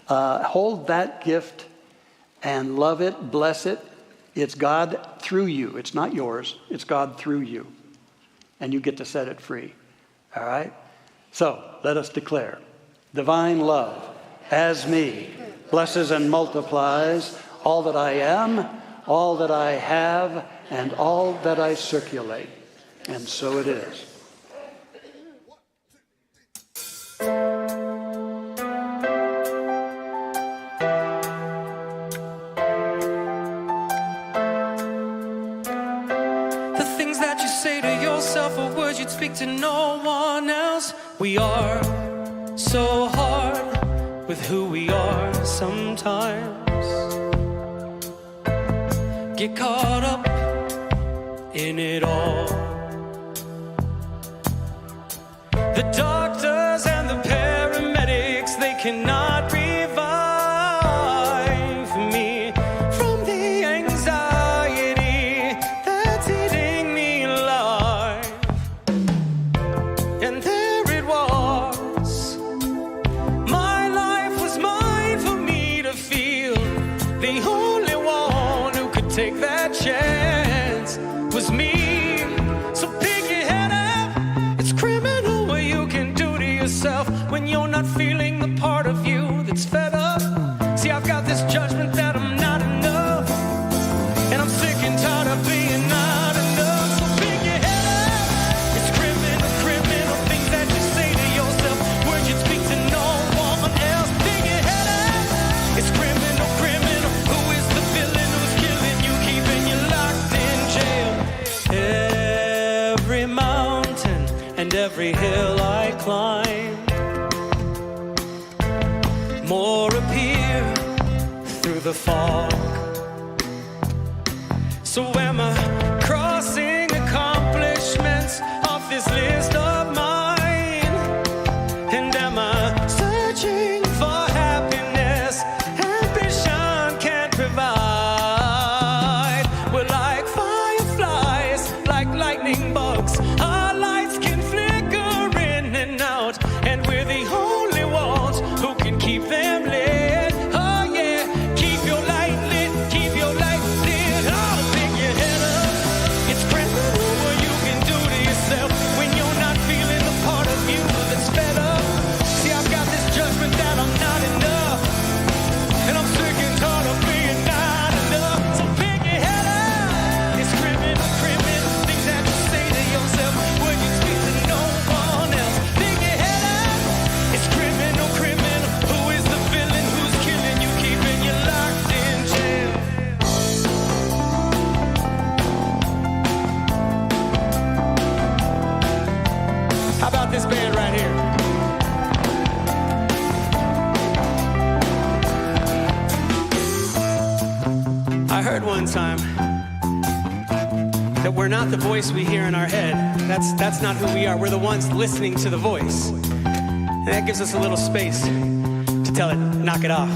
Hold that gift and love it, bless it. It's God through you. It's not yours. It's God through you. And you get to set it free. All right? So let us declare, divine love as me blesses and multiplies all that I am, all that I have, and all that I circulate. And so it is. The things that you say to yourself are words you'd speak to no one else. We are so hard with who we are sometimes. Get caught up in it all. The doctors and the paramedics, they cannot revive me from the anxiety that's eating me alive. And there it was. My life was mine for me to feel. The only one who could take that chance was me. So pick your head up. It's criminal what you can do to yourself when you're not feeling the part of you that's fed up. See, I've got this judgment that I'm not enough, and I'm sick and tired of being not enough. So pick your head up. It's criminal things that you say to yourself, words you'd speak to no one else. Pick your head up. It's criminal. Who is the villain who's killing you, keeping you locked in jail? Every mountain and every hill I climb, more appear through the fog. So am I crossing accomplishments off this list of mine? And am I searching for happiness ambition can't provide? We're like fireflies, like lightning bugs. Our lights can flicker in and out, and we're the only ones who can keep them lit. Oh yeah, keep your light lit, keep your light lit. Oh, pick your head up. one time that we're not the voice we hear in our head. That's not who we are. We're the ones listening to the voice. And that gives us a little space to tell it, knock it off.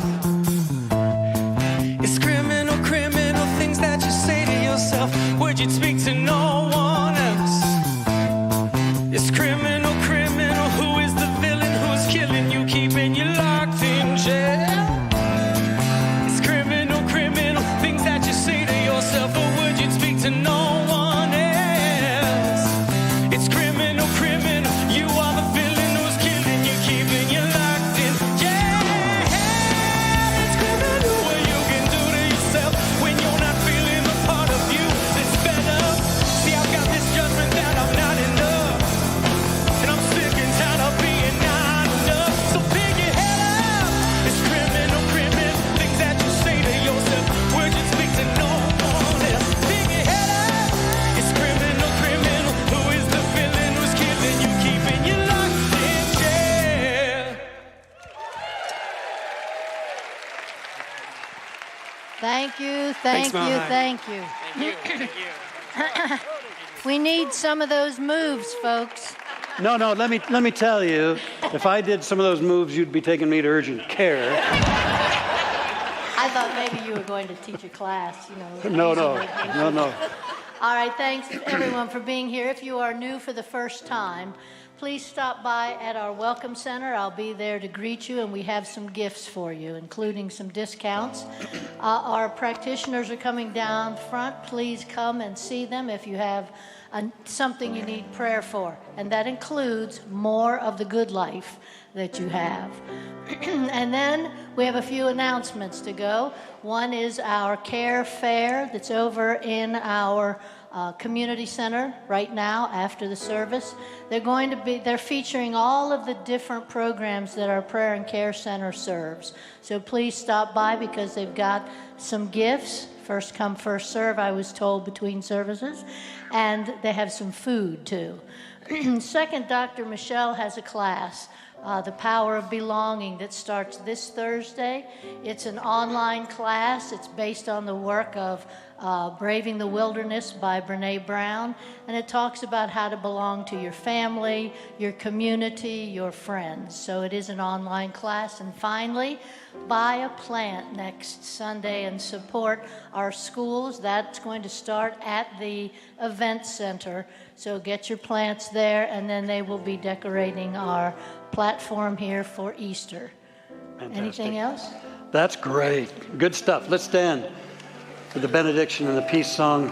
It's criminal, criminal things that you say to yourself. Would you speak to no one else? It's criminal, criminal. Who is the villain who's killing you, keeping you locked in jail? It's criminal, criminal things that you say to yourself. Or would you speak to no one else? It's criminal, criminal. You are the villain who's killing you, keeping you locked in jail. It's criminal what you can do to yourself when you're not feeling the part of you that's better. See, I've got this judgment that I'm not enough, and I'm sick and tired of being not enough. So pick your head up. It's criminal, criminal things that you say to yourself. Would you speak to no one else? Pick your head up. It's criminal, criminal. Who is the villain who's killing you, keeping you locked in jail? Thank you, Thanks, thank you, Mom. thank you. Thank you. We need some of those moves, folks. No, let me tell you, if I did some of those moves, you'd be taking me to urgent care. I thought maybe you were going to teach a class, you know. No. All right, thanks everyone for being here. If you are new for the first time, please stop by at our Welcome Center. I'll be there to greet you, and we have some gifts for you, including some discounts. Our practitioners are coming down front. Please come and see them if you have something you need prayer for, and that includes more of the good life that you have. And then we have a few announcements to go. One is our care fair that's over in our community center right now after the service. They're featuring all of the different programs that our prayer and care center serves. So please stop by because they've got some gifts. First come, first serve, I was told, between services. And they have some food too. Second, Dr. Michelle has a class, The Power of Belonging, that starts this Thursday. It's an online class. It's based on the work of Braving the Wilderness by Brene Brown, and it talks about how to belong to your family, your community, your friends. So it is an online class. And finally, buy a plant next Sunday and support our schools. That's going to start at the event center. So get your plants there, and then they will be decorating our platform here for Easter. Fantastic. Anything else? That's great. Good stuff. Let's stand for the benediction and the peace song.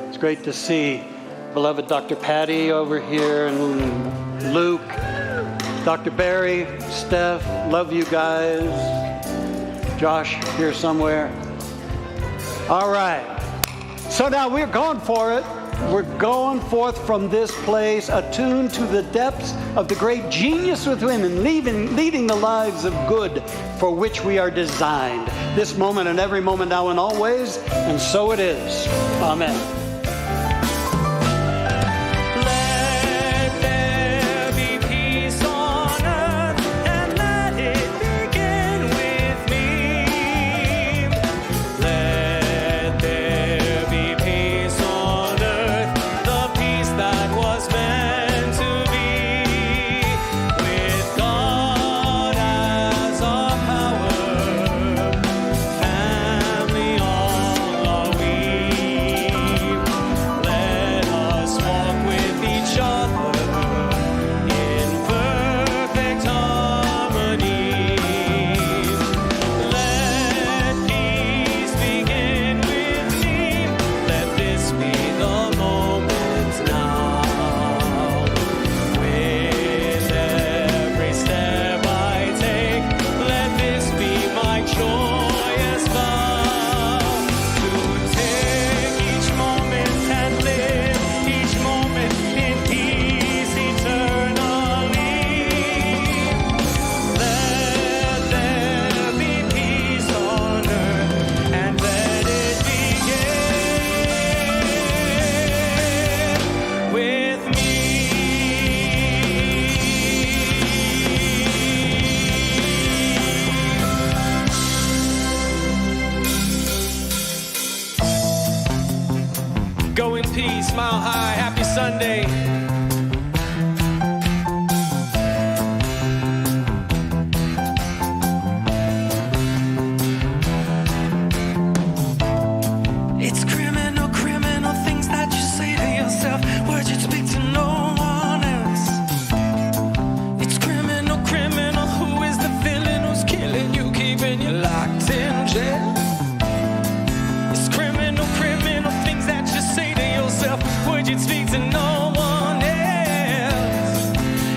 It's great to see beloved Dr. Patty over here, and Luke, Dr. Barry, Steph, love you guys. Josh here somewhere. All right. So now we're going for it. We're going forth from this place, attuned to the depths of the great genius within and leading the lives of good for which we are designed. This moment and every moment, now and always, and so it is. Amen. Let there be peace on earth, and let it begin with me. Let there be peace on earth, the peace that was meant to be. With God as our power, family all are we.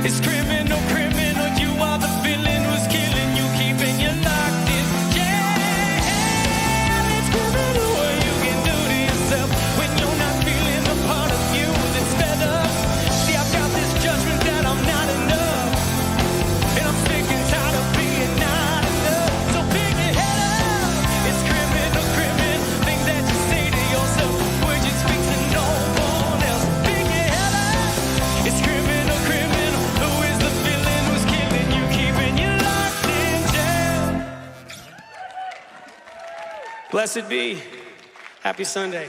It's criminal, criminal. You are the villain who's killing you, keeping you locked in jail. It's criminal what you can do to yourself when you're not feeling the part of you that's fed up. See, I've got this judgment that I'm not enough, and I'm sick and tired of being not enough. So pick your head up. It's criminal, criminal. Things that you say to yourself, words you speak to no one else. Pick your head up. It's criminal, criminal. Who is the villain who's killing you, keeping you locked in jail? Blessed be. Happy Sunday.